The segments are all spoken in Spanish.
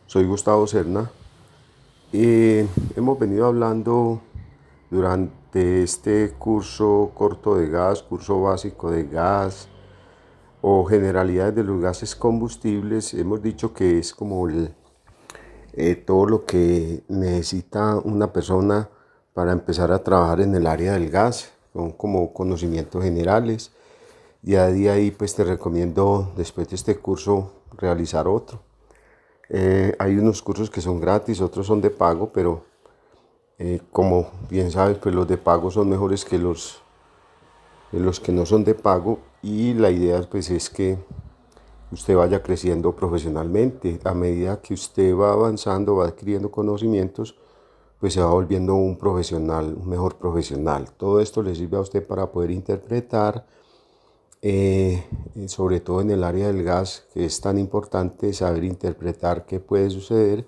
Soy Gustavo Serna. Hemos venido hablando durante este curso corto de gas, curso básico de gas o generalidades de los gases combustibles. Hemos dicho que es como todo lo que necesita una persona para empezar a trabajar en el área del gas. Son como conocimientos generales. Y a día ahí pues te recomiendo después de este curso realizar otro. Hay unos cursos que son gratis, otros son de pago, pero como bien sabes, pues los de pago son mejores que los que no son de pago, y la idea pues es que usted vaya creciendo profesionalmente. A medida que usted va avanzando, va adquiriendo conocimientos, pues se va volviendo un profesional, un mejor profesional. Todo esto le sirve a usted para poder interpretar, sobre todo en el área del gas, que es tan importante saber interpretar qué puede suceder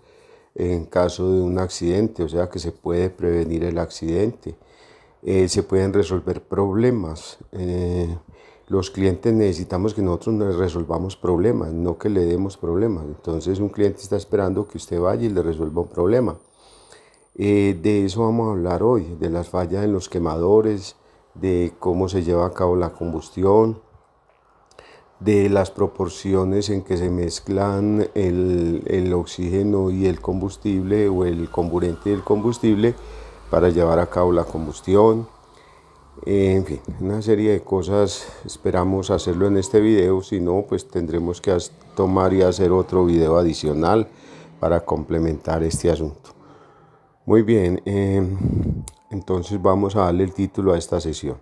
en caso de un accidente, o sea que se puede prevenir el accidente, se pueden resolver problemas. Los clientes necesitamos que nosotros les resolvamos problemas, no que le demos problemas. Entonces un cliente está esperando que usted vaya y le resuelva un problema. De eso vamos a hablar hoy, de las fallas en los quemadores, de cómo se lleva a cabo la combustión, de las proporciones en que se mezclan el oxígeno y el combustible, o el comburente y el combustible, para llevar a cabo la combustión. En fin, una serie de cosas. Esperamos hacerlo en este video, si no pues tendremos que tomar y hacer otro video adicional para complementar este asunto. Muy bien, entonces vamos a darle el título a esta sesión.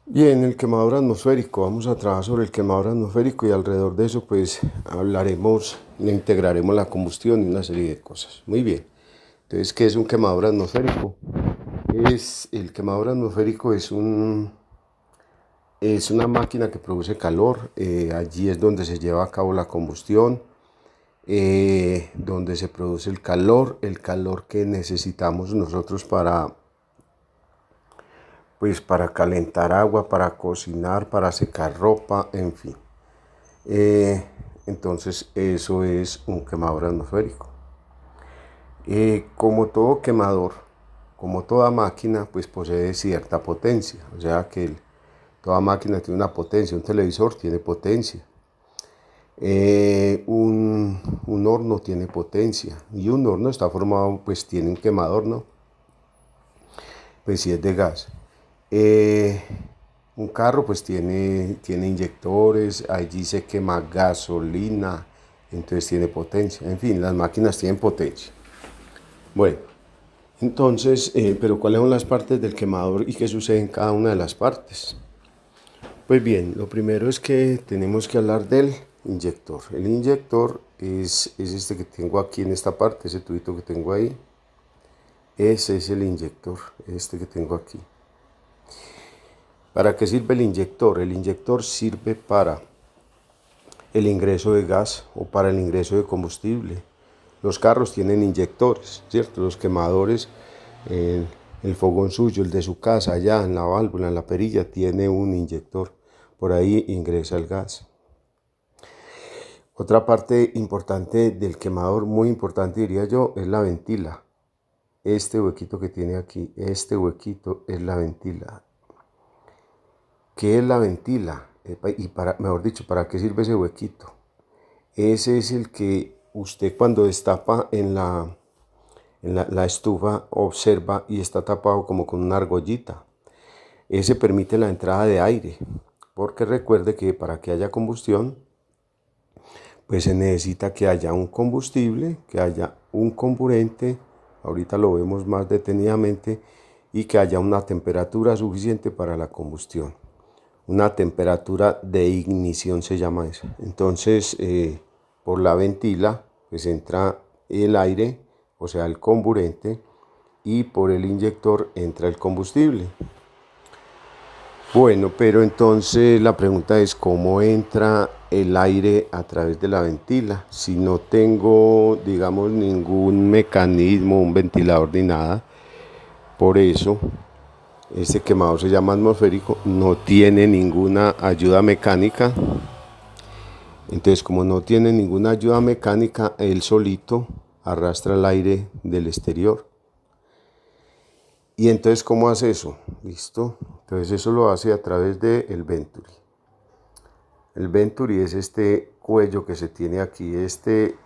Bien, el quemador atmosférico. Vamos a trabajar sobre el quemador atmosférico y alrededor de eso pues hablaremos, integraremos la combustión y una serie de cosas. Muy bien, entonces, ¿qué es un quemador atmosférico? El quemador atmosférico es una máquina que produce calor. Allí es donde se lleva a cabo la combustión, donde se produce el calor que necesitamos nosotros para calentar agua, para cocinar, para secar ropa, en fin. Entonces eso es un quemador atmosférico. Como todo quemador, como toda máquina, pues posee cierta potencia. O sea que toda máquina tiene una potencia. Un televisor tiene potencia. Un horno tiene potencia. Y un horno está formado, pues tiene un quemador, ¿no? Pues si es de gas. Un carro pues tiene inyectores, allí se quema gasolina, entonces tiene potencia. En fin, las máquinas tienen potencia. Bueno, entonces, pero ¿cuáles son las partes del quemador y qué sucede en cada una de las partes? Pues bien, lo primero es que tenemos que hablar del inyector. El inyector es este que tengo aquí en esta parte, ese tubito que tengo ahí. Ese es el inyector, este que tengo aquí. ¿Para qué sirve el inyector? El inyector sirve para el ingreso de gas o para el ingreso de combustible. Los carros tienen inyectores, ¿cierto? Los quemadores, el fogón suyo, el de su casa, allá en la válvula, en la perilla, tiene un inyector. Por ahí ingresa el gas. Otra parte importante del quemador, muy importante diría yo, es la ventila. Este huequito que tiene aquí, este huequito es la ventila. ¿Qué es la ventila? Y mejor dicho, ¿para qué sirve ese huequito? Ese es el que usted cuando destapa en la estufa observa y está tapado como con una argollita. Ese permite la entrada de aire, porque recuerde que para que haya combustión, pues se necesita que haya un combustible, que haya un comburente, ahorita lo vemos más detenidamente, y que haya una temperatura suficiente para la combustión. Una temperatura de ignición se llama eso. Entonces, por la ventila, pues entra el aire, o sea, el comburente, y por el inyector entra el combustible. Bueno, pero entonces la pregunta es cómo entra el aire a través de la ventila. Si no tengo, digamos, ningún mecanismo, un ventilador ni nada, por eso Este quemador se llama atmosférico, no tiene ninguna ayuda mecánica. Entonces, como no tiene ninguna ayuda mecánica, él solito arrastra el aire del exterior. Y entonces, ¿cómo hace eso? ¿Listo? Entonces eso lo hace a través del Venturi. El Venturi es este cuello que se tiene aquí, este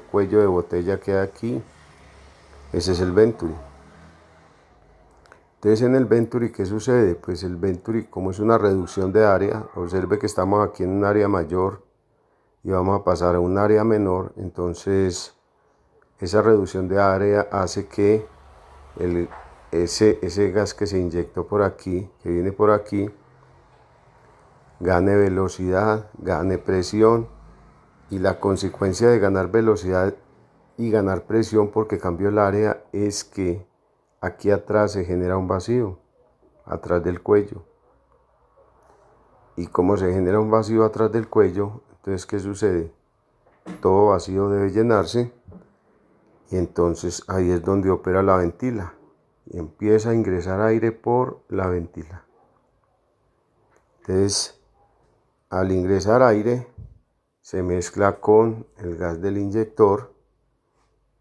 cuello de botella que hay aquí. Ese es el Venturi. Entonces en el Venturi, ¿qué sucede? Pues el Venturi, como es una reducción de área, observe que estamos aquí en un área mayor y vamos a pasar a un área menor, entonces esa reducción de área hace que ese gas que se inyectó por aquí, que viene por aquí, gane velocidad, gane presión, y la consecuencia de ganar velocidad y ganar presión porque cambió el área es que aquí atrás se genera un vacío, atrás del cuello. Y como se genera un vacío atrás del cuello, entonces ¿qué sucede? Todo vacío debe llenarse y entonces ahí es donde opera la ventila y empieza a ingresar aire por la ventila. Entonces, al ingresar aire, se mezcla con el gas del inyector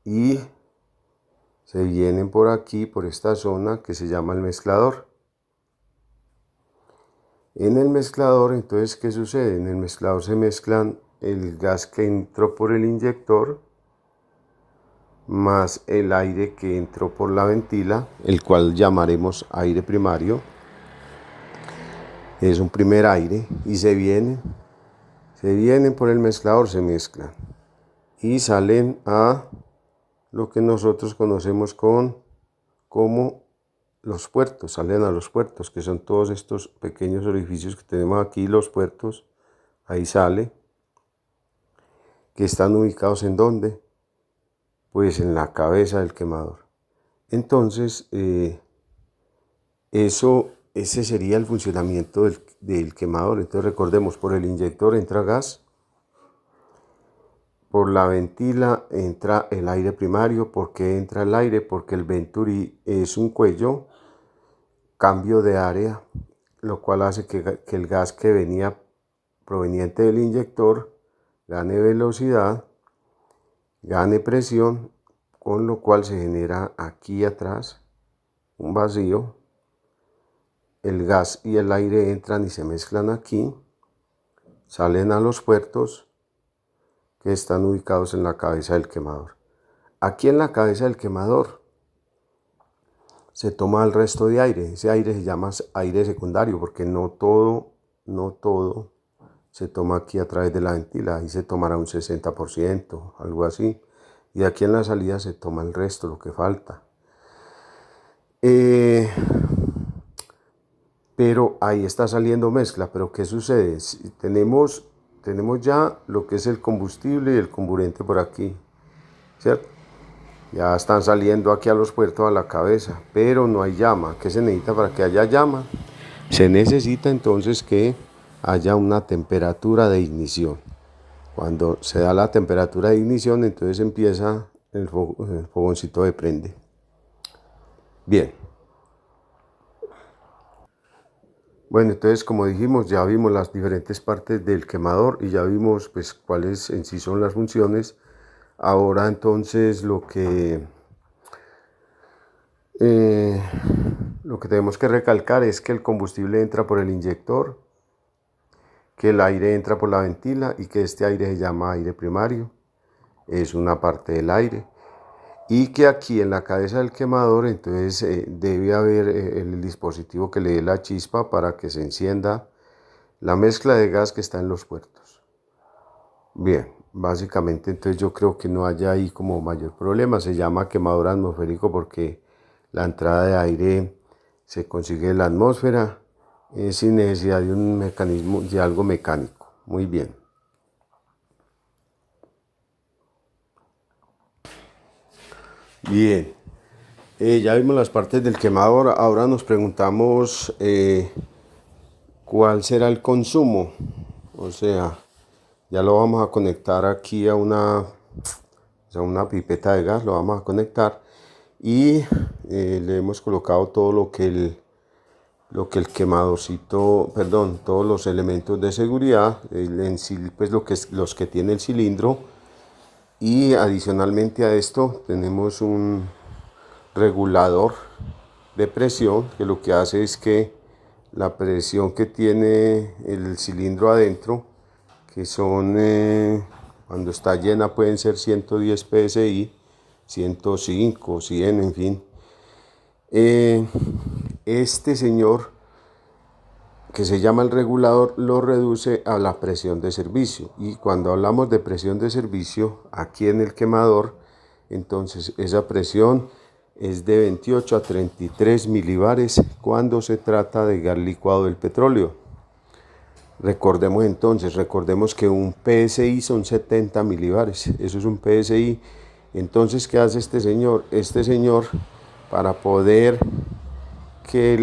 y se vienen por aquí, por esta zona que se llama el mezclador. En el mezclador, entonces, ¿qué sucede? En el mezclador se mezclan el gas que entró por el inyector más el aire que entró por la ventila, el cual llamaremos aire primario. Es un primer aire y se vienen por el mezclador, se mezclan y salen a lo que nosotros conocemos como los puertos, salen a los puertos, que son todos estos pequeños orificios que tenemos aquí, los puertos, ahí sale, que están ubicados ¿en dónde? Pues en la cabeza del quemador. Entonces, ese sería el funcionamiento del quemador. Entonces recordemos, por el inyector entra gas, por la ventila entra el aire primario. ¿Por qué entra el aire? Porque el Venturi es un cuello, cambio de área, lo cual hace que el gas que venía proveniente del inyector gane velocidad, gane presión, con lo cual se genera aquí atrás un vacío. El gas y el aire entran y se mezclan aquí, salen a los puertos que están ubicados en la cabeza del quemador. Aquí en la cabeza del quemador se toma el resto de aire. Ese aire se llama aire secundario porque no todo se toma aquí a través de la ventila. Ahí se tomará un 60%, algo así. Y aquí en la salida se toma el resto, lo que falta. Pero ahí está saliendo mezcla. Pero ¿qué sucede? Si tenemos ya lo que es el combustible y el comburente por aquí, ¿cierto? Ya están saliendo aquí a los puertos a la cabeza, pero no hay llama. ¿Qué se necesita para que haya llama? Se necesita entonces que haya una temperatura de ignición. Cuando se da la temperatura de ignición, entonces empieza el fogoncito de prende. Bien. Bueno, entonces como dijimos, ya vimos las diferentes partes del quemador y ya vimos pues cuáles en sí son las funciones. Ahora entonces lo que tenemos que recalcar es que el combustible entra por el inyector, que el aire entra por la ventila y que este aire se llama aire primario, es una parte del aire. Y que aquí en la cabeza del quemador entonces debe haber el dispositivo que le dé la chispa para que se encienda la mezcla de gas que está en los puertos. Bien, básicamente entonces yo creo que no haya ahí como mayor problema. Se llama quemador atmosférico porque la entrada de aire se consigue en la atmósfera sin necesidad de un mecanismo, de algo mecánico. Muy bien. Bien, ya vimos las partes del quemador. Ahora nos preguntamos cuál será el consumo. O sea, ya lo vamos a conectar aquí a una pipeta de gas, lo vamos a conectar y le hemos colocado todo lo que lo que el quemadorcito, perdón, todos los elementos de seguridad, pues los que tiene el cilindro. Y adicionalmente a esto tenemos un regulador de presión que lo que hace es que la presión que tiene el cilindro adentro, que son cuando está llena pueden ser 110 psi, 105, 100, en fin. Este señor, que se llama el regulador, lo reduce a la presión de servicio. Y cuando hablamos de presión de servicio aquí en el quemador, entonces esa presión es de 28 a 33 milibares cuando se trata de gas licuado del petróleo. Recordemos que un PSI son 70 milibares, eso es un PSI. Entonces, ¿qué hace este señor? Este señor, para poder que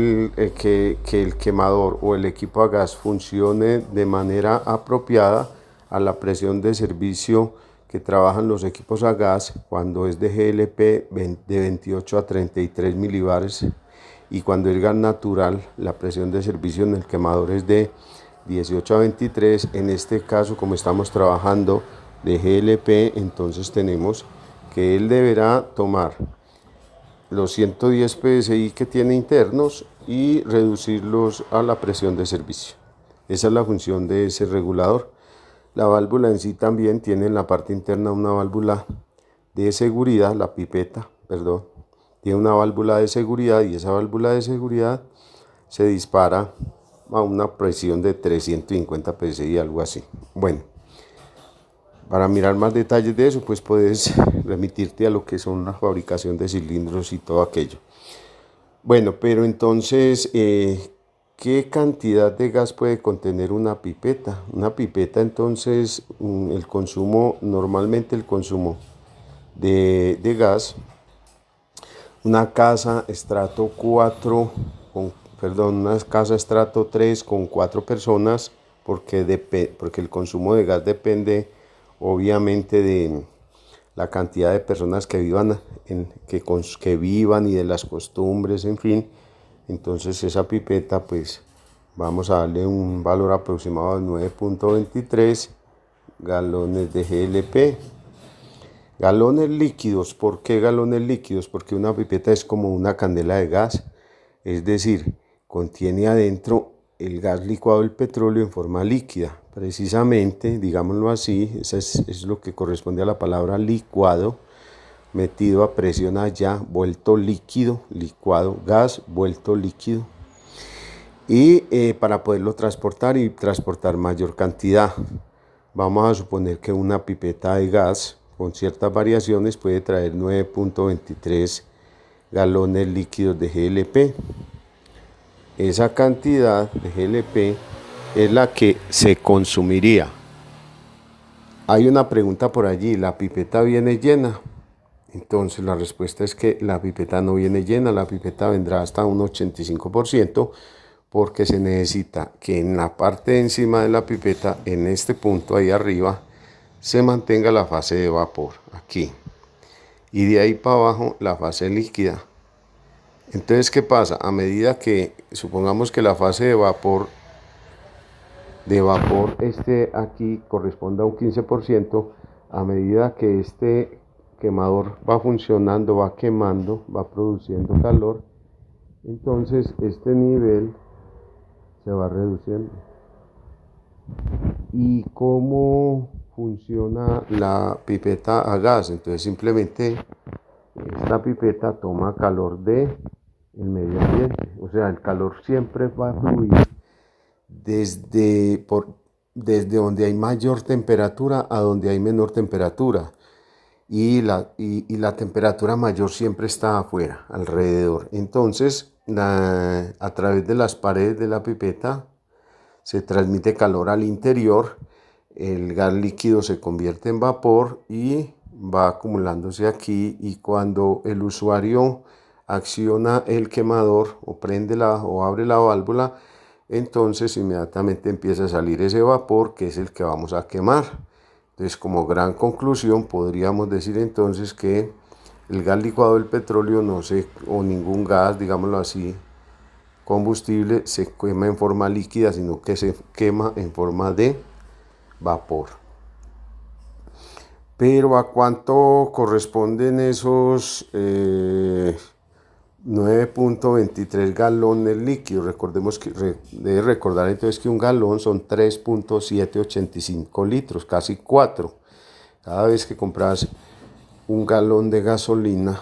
el quemador o el equipo a gas funcione de manera apropiada a la presión de servicio que trabajan los equipos a gas, cuando es de GLP de 28 a 33 milibares, y cuando es gas natural la presión de servicio en el quemador es de 18 a 23. En este caso, como estamos trabajando de GLP, entonces tenemos que él deberá tomar los 110 psi que tiene internos y reducirlos a la presión de servicio. Esa es la función de ese regulador. La válvula en sí también tiene en la parte interna una válvula de seguridad, la pipeta, perdón, tiene una válvula de seguridad, y esa válvula de seguridad se dispara a una presión de 350 psi, algo así. Bueno, para mirar más detalles de eso, pues puedes remitirte a lo que son la fabricación de cilindros y todo aquello. Bueno, pero entonces, ¿qué cantidad de gas puede contener una pipeta? Una pipeta, entonces, normalmente el consumo de gas, una casa estrato 4, una casa estrato 3 con 4 personas, porque el consumo de gas depende obviamente de la cantidad de personas que vivan, que vivan, y de las costumbres, en fin. Entonces esa pipeta, pues vamos a darle un valor aproximado de 9.23 galones de GLP. Galones líquidos. ¿Por qué galones líquidos? Porque una pipeta es como una candela de gas, es decir, contiene adentro el gas licuado del petróleo en forma líquida. Precisamente, digámoslo así, eso es lo que corresponde a la palabra licuado, metido a presión allá, vuelto líquido, licuado, gas vuelto líquido. Y para poderlo transportar y transportar mayor cantidad, vamos a suponer que una pipeta de gas con ciertas variaciones puede traer 9.23 galones líquidos de GLP. Esa cantidad de GLP es la que se consumiría. Hay una pregunta por allí: ¿la pipeta viene llena? Entonces la respuesta es que la pipeta no viene llena, la pipeta vendrá hasta un 85%, porque se necesita que en la parte de encima de la pipeta, en este punto ahí arriba, se mantenga la fase de vapor, aquí, y de ahí para abajo la fase líquida. Entonces, ¿qué pasa? A medida que, supongamos que la fase de vapor aquí corresponda a un 15%, a medida que este quemador va funcionando, va quemando, va produciendo calor, entonces este nivel se va reduciendo. ¿Y cómo funciona la pipeta a gas? Entonces simplemente esta pipeta toma calor del medio ambiente, o sea, el calor siempre va a fluir desde donde hay mayor temperatura a donde hay menor temperatura, y la temperatura mayor siempre está afuera, alrededor. Entonces, a través de las paredes de la pipeta se transmite calor al interior, el gas líquido se convierte en vapor y va acumulándose aquí, y cuando el usuario acciona el quemador o o abre la válvula, entonces inmediatamente empieza a salir ese vapor, que es el que vamos a quemar. Entonces, como gran conclusión, podríamos decir entonces que el gas licuado del petróleo o ningún gas, digámoslo así, combustible se quema en forma líquida, sino que se quema en forma de vapor. Pero ¿a cuánto corresponden esos 9.23 galones líquidos? Recordemos que debe recordar entonces que un galón son 3.785 litros, casi 4. Cada vez que compras un galón de gasolina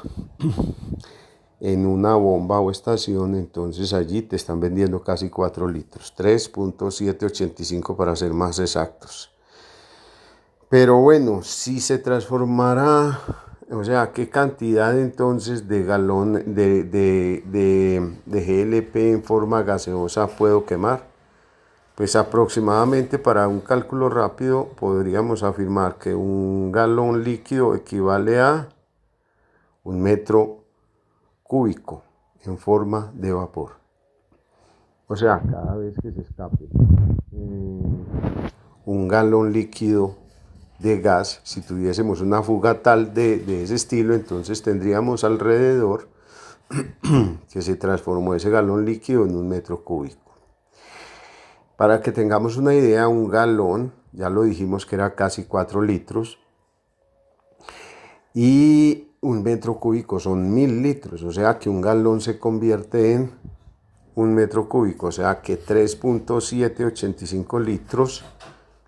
en una bomba o estación, entonces allí te están vendiendo casi 4 litros, 3.785 para ser más exactos. Pero bueno, si se transformara, o sea, ¿qué cantidad entonces de galón de GLP en forma gaseosa puedo quemar? Pues aproximadamente, para un cálculo rápido, podríamos afirmar que un galón líquido equivale a 1 metro cúbico en forma de vapor. O sea, cada vez que se escape un galón líquido de gas, si tuviésemos una fuga tal de ese estilo, entonces tendríamos alrededor que se transformó ese galón líquido en 1 metro cúbico. Para que tengamos una idea, un galón, ya lo dijimos que era casi 4 litros, y 1 metro cúbico son 1000 litros, o sea que un galón se convierte en 1 metro cúbico, o sea que 3.785 litros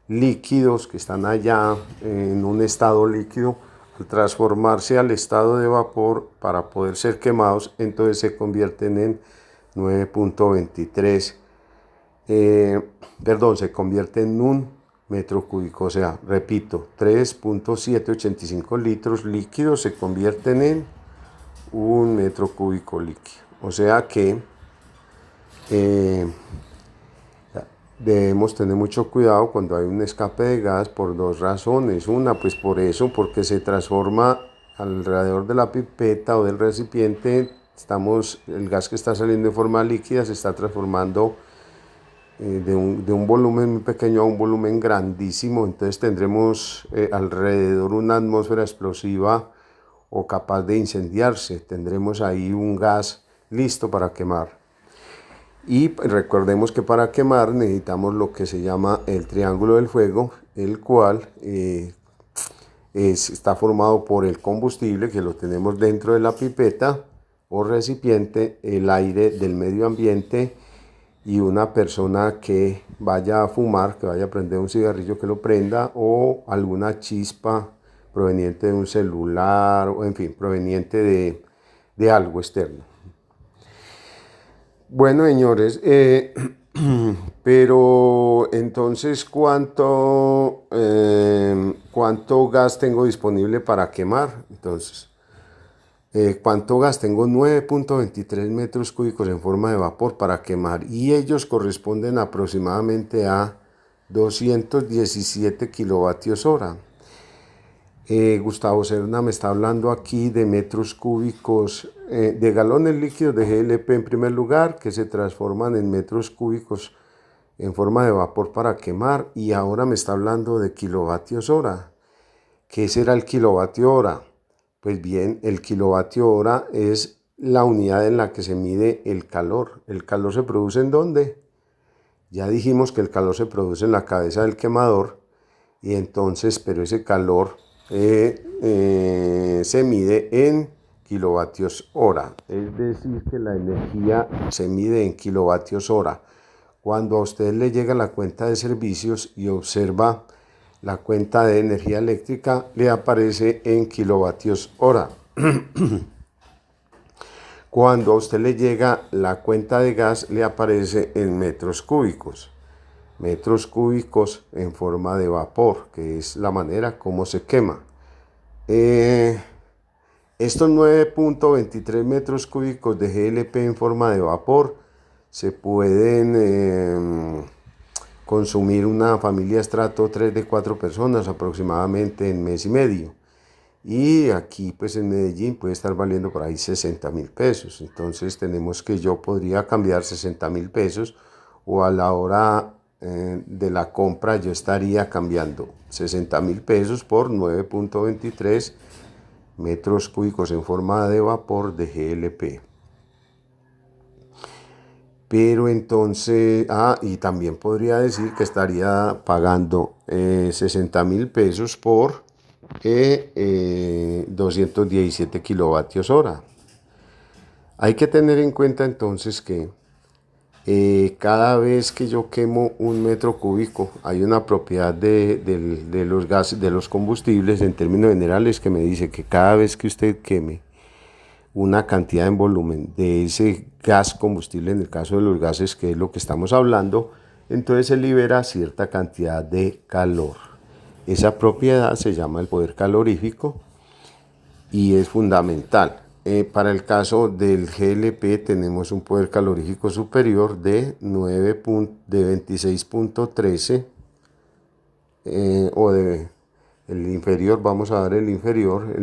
líquidos que están allá en un estado líquido, al transformarse al estado de vapor para poder ser quemados, entonces se convierten en 9.23, se convierte en 1 metro cúbico, o sea, repito, 3.785 litros líquidos se convierten en 1 metro cúbico líquido, o sea que debemos tener mucho cuidado cuando hay un escape de gas por dos razones. Una, pues por eso, porque se transforma alrededor de la pipeta o del recipiente, el gas que está saliendo de forma líquida se está transformando de un volumen muy pequeño a un volumen grandísimo, entonces tendremos alrededor una atmósfera explosiva o capaz de incendiarse, tendremos ahí un gas listo para quemar. Y recordemos que para quemar necesitamos lo que se llama el triángulo del fuego, el cual está formado por el combustible, que lo tenemos dentro de la pipeta o recipiente, el aire del medio ambiente y una persona que vaya a fumar, que vaya a prender un cigarrillo, que lo prenda, o alguna chispa proveniente de un celular, o en fin, proveniente de algo externo. Bueno, señores, pero entonces, ¿cuánto gas tengo disponible para quemar? Entonces, ¿cuánto gas? Tengo 9.23 metros cúbicos en forma de vapor para quemar, y ellos corresponden aproximadamente a 217 kilovatios hora. Gustavo Serna me está hablando aquí de metros cúbicos, de galones líquidos de GLP en primer lugar, que se transforman en metros cúbicos en forma de vapor para quemar, y ahora me está hablando de kilovatios hora. ¿Qué será el kilovatio hora? Pues bien, el kilovatio hora es la unidad en la que se mide el calor. ¿El calor se produce en dónde? Ya dijimos que el calor se produce en la cabeza del quemador, y entonces, pero ese calor se mide en kilovatios hora, es decir, que la energía se mide en kilovatios hora. Cuando a usted le llega la cuenta de servicios y observa la cuenta de energía eléctrica, le aparece en kilovatios hora. Cuando a usted le llega la cuenta de gas, le aparece en metros cúbicos. Metros cúbicos en forma de vapor, que es la manera como se quema. Estos 9.23 metros cúbicos de GLP en forma de vapor se pueden consumir una familia estrato 3 de 4 personas aproximadamente en mes y medio. Y aquí pues en Medellín puede estar valiendo por ahí 60.000 pesos. Entonces tenemos que yo podría cambiar 60.000 pesos, o a la hora de la compra yo estaría cambiando 60.000 pesos por 9.23 metros cúbicos en forma de vapor de GLP. Pero entonces, y también podría decir que estaría pagando 60.000 pesos por 217 kilovatios hora. Hay que tener en cuenta entonces que cada vez que yo quemo un metro cúbico, hay una propiedad de los gases, de los combustibles en términos generales, que me dice que cada vez que usted queme una cantidad en volumen de ese gas combustible, en el caso de los gases, que es lo que estamos hablando, entonces se libera cierta cantidad de calor. Esa propiedad se llama el poder calorífico y es fundamental. Para el caso del GLP tenemos un poder calorífico superior de 26.13 o de el inferior, vamos a ver el inferior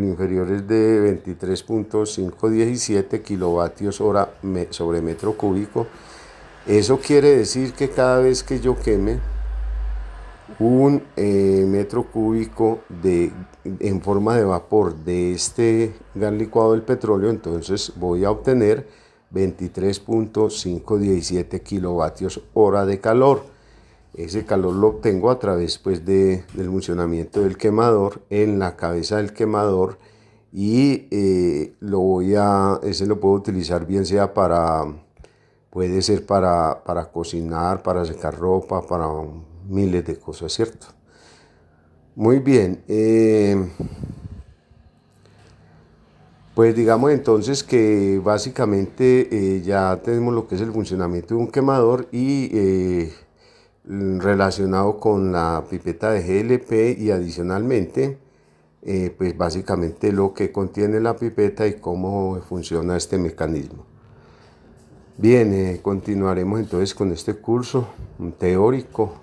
es de 23.517 kilovatios hora sobre metro cúbico. Eso quiere decir que cada vez que yo queme un metro cúbico en forma de vapor de este gas licuado del petróleo, entonces voy a obtener 23.517 kilovatios hora de calor. Ese calor lo obtengo a través pues, del funcionamiento del quemador en la cabeza del quemador y ese lo puedo utilizar bien sea puede ser para cocinar, para secar ropa, para miles de cosas, ¿cierto? Muy bien. Pues digamos entonces que básicamente ya tenemos lo que es el funcionamiento de un quemador y relacionado con la pipeta de GLP y adicionalmente pues básicamente lo que contiene la pipeta y cómo funciona este mecanismo. Bien, continuaremos entonces con este curso teórico.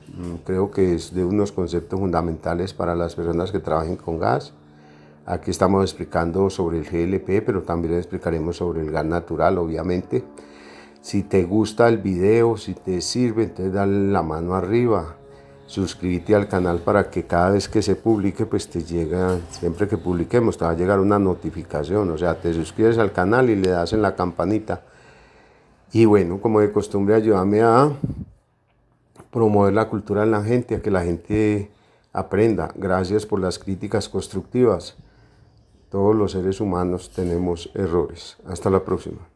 Creo que es de unos conceptos fundamentales para las personas que trabajen con gas. Aquí estamos explicando sobre el GLP, pero también explicaremos sobre el gas natural, obviamente. Si te gusta el video, si te sirve, entonces dale la mano arriba. Suscríbete al canal para que cada vez que se publique, pues te llega, siempre que publiquemos, te va a llegar una notificación. O sea, te suscribes al canal y le das en la campanita. Y bueno, como de costumbre, ayúdame a promover la cultura en la gente, a que la gente aprenda. Gracias por las críticas constructivas. Todos los seres humanos tenemos errores. Hasta la próxima.